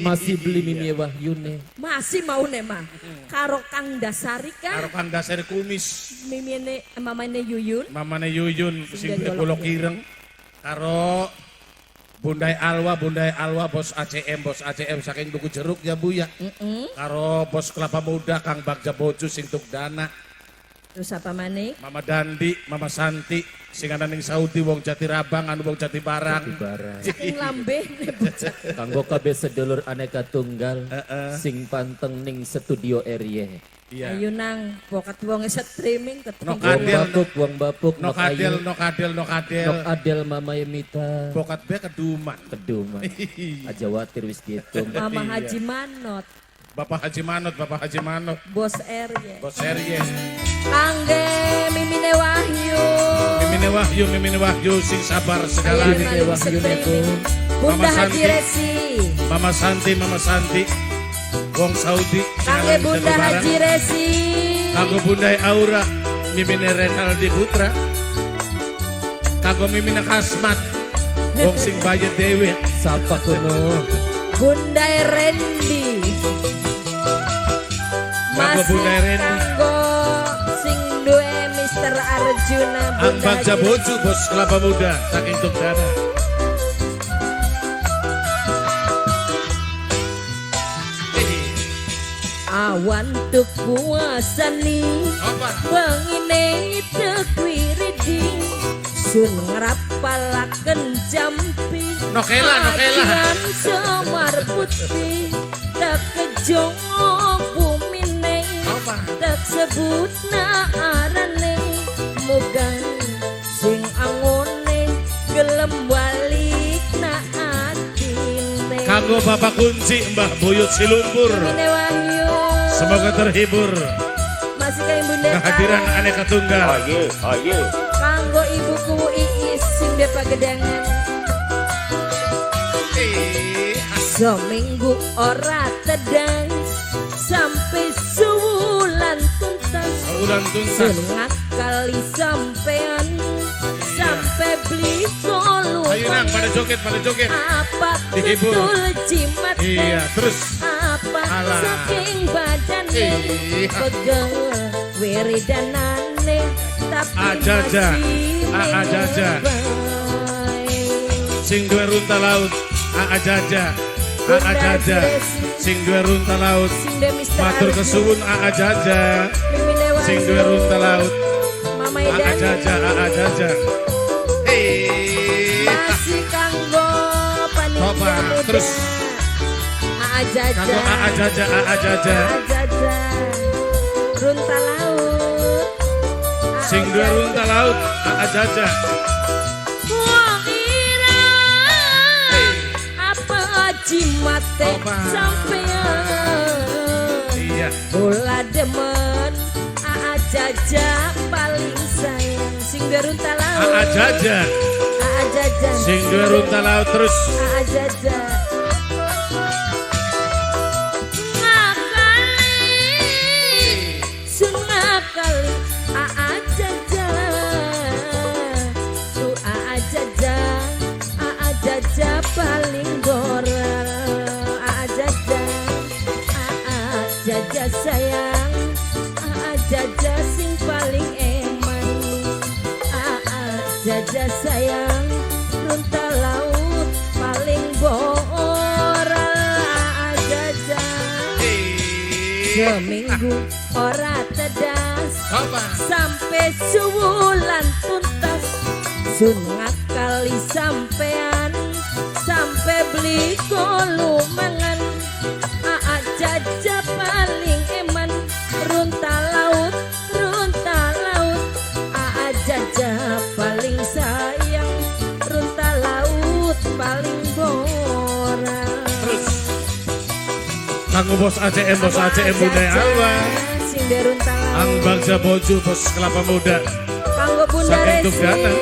Masih beli Mimi Wahyune. Masih mau nih mah. Karo Kang Dasari kan. Karo Kang Dasari kumis. Mimine mamane Yuyun. Mamane Yuyun sing Sing pulau Kireng. Karo Bundai Alwa bos ACM saking Duku Jeruk ya Bu ya. Karo bos Kelapa Muda Kang Bagja Boju sing tuk dana. Terus apa maneh? Mama Dandi, Mama Santi, sing ana ning Saudi wong Jati Rabang anu wong Jati Barang. Saking lambe nih bocah. Kanggo kabeh sedulur aneka tunggal sing panteng ning studio RY. Iya. Ayo nang pokat wong streaming tetep. No Wong kadel, bapuk, wong bapuk, no kadel, no kadel, no kadel. Nok Adel Mama Yemita. Bokat be keduman. Keduman. Aja watir wis gitu. Mama Haji Manot. Bapak Haji Manot, Bos RY. bos Serye. Kangge Mimine Wahyu. Mimine Wahyu sing sabar segala. Ayo Mimine nang Wahyu streaming. neko. Bunda Mama Haji Santi. Resi. Mama Santi, wong Saudi. sing Kangge ana ning Bunda Jati Barang. Haji Resi. Kanggo Bundai Aura, Mimine Renaldi Putra. Kanggo Mimine Kasmat, wong sing baye dewe. Sapa kono? Bunda Rendi. Kanggo Masih Bunda Rendi. kanggo sing duwe Mr. Arjuna Ang Bagja Haji Boju bos Kelapa Muda saking tuk dana. Awan tuk puasani Apa? Pengine tekwiridi Sun ngerapalaken jampi Nokela. Ajian semar putih Tak kejong bumine Apa? Tak sebut na arane Mugan sing angone Gelem balik na atine Kanggo Bapak Kunci Mbah Buyut Silumpur. Mimine Wahyu Semoga terhibur Masih kayak Bunda kehadiran aneka tunggal. Kanggo ibuku Iis sing de pagedangan seminggu ora tedang sampai sebulan tuntas Ulan tuntas. setengah kali sampean sampai beli kolu Ayo nang pada joget. apa Dihibur. betul jimat Iya, terus. apa Alah. saking badannya Iya. pegel wiridanane tapi Ajaja. masih Ajaja. menyebai. Sing duwe runta laut. Jaja. Jaja. Sing duwe runta laut. Sing de Mr. Matur Arjuna. kesuwun Jaja. Mimine Wahyu. Sing duwe runta laut. Mama Edani Jaja. masih kanggo panitia Coba, muda terus. Jaja Kanggo Jaja. Jaja runta laut Sing duwe runta laut. Jaja. Wong ira apa jimate Coba. sampean Iya. Bola demen Jaja paling sayang sing duwe runta laut Jaja. Jaja Sing duwe runta laut terus. Jaja ngakali sun ngakali Jaja tu Jaja paling goreng Jaja sayang Jaja sing paling eman Jaja sayang runta laut paling bora Jaja seminggu ora tedas Apa? sampai sebulan tuntas sun ngakali sampean sampai beli kolu mangan Jaja paling eman runta laut Jaja paling sayang runta laut paling bora Terus. Kanggo bos ACM Bunda Alwa. sing de runta Ang laut Bagja Boju bos Kelapa Muda. kanggo Bunda Saking tuk Resi dana.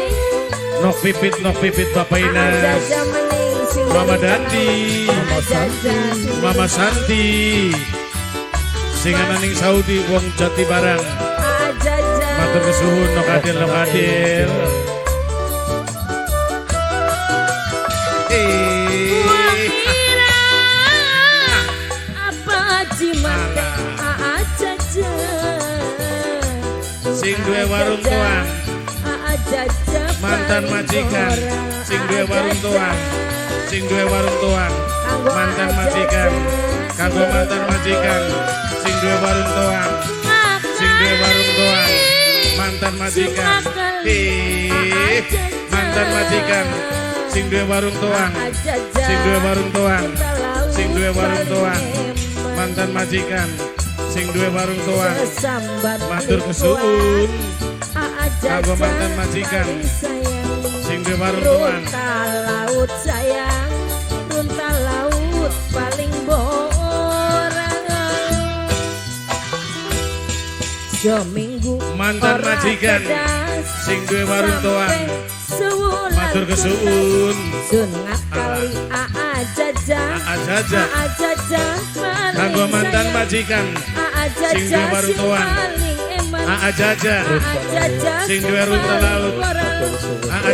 Nok pipit Bapak Inas. Jaja mening sing de Mama runta Dandi. laut. Jaja sing de Mama Santi. Sing ana ning Saudi wong Jati Barang. Jaja Matur kesuwun no kadil. duwe warung tuang. Jaja Mantan majikan sing duwe warung tuang. Sing duwe warung tuang. Mantan majikan kanggo mantan majikan sing duwe warung tuang. Sing duwe warung tuang. Mantan majikan. Mantan majikan sing duwe warung tuang. Sing duwe warung tuang. Sing duwe warung tuang. Mantan majikan sing duwe warung tuang. Matur kesuwun kanggo mantan majikan sing duwe warung tuang. Runtah laut sayang, runtah laut paling borang. Seminggu Mantan majikan sing duwe warung tuang. Matur kesuwun sun ngakali jaja kanggo mantan majikan sing duwe warung tuang. Jaja sing duwe runtah laut.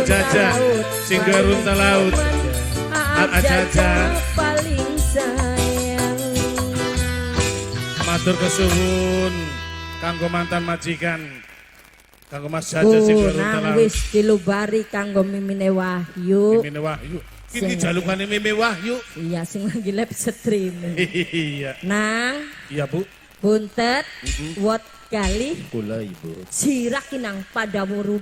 Jaja sing duwe runtah laut. Jaja paling sayang. Matur kesuwun kanggo mantan majikan. Kanggo Mas Jaja sing duwe runtah Nang laut. wis dilubari kanggo Mimine Wahyu. Mimine Wahyu. Ini jalukane Mime Wahyu. Iya sing lagi live streaming. Iya. Nang Iya, Bu. buntet wot kali Kula ibu. sirakinang pada wuru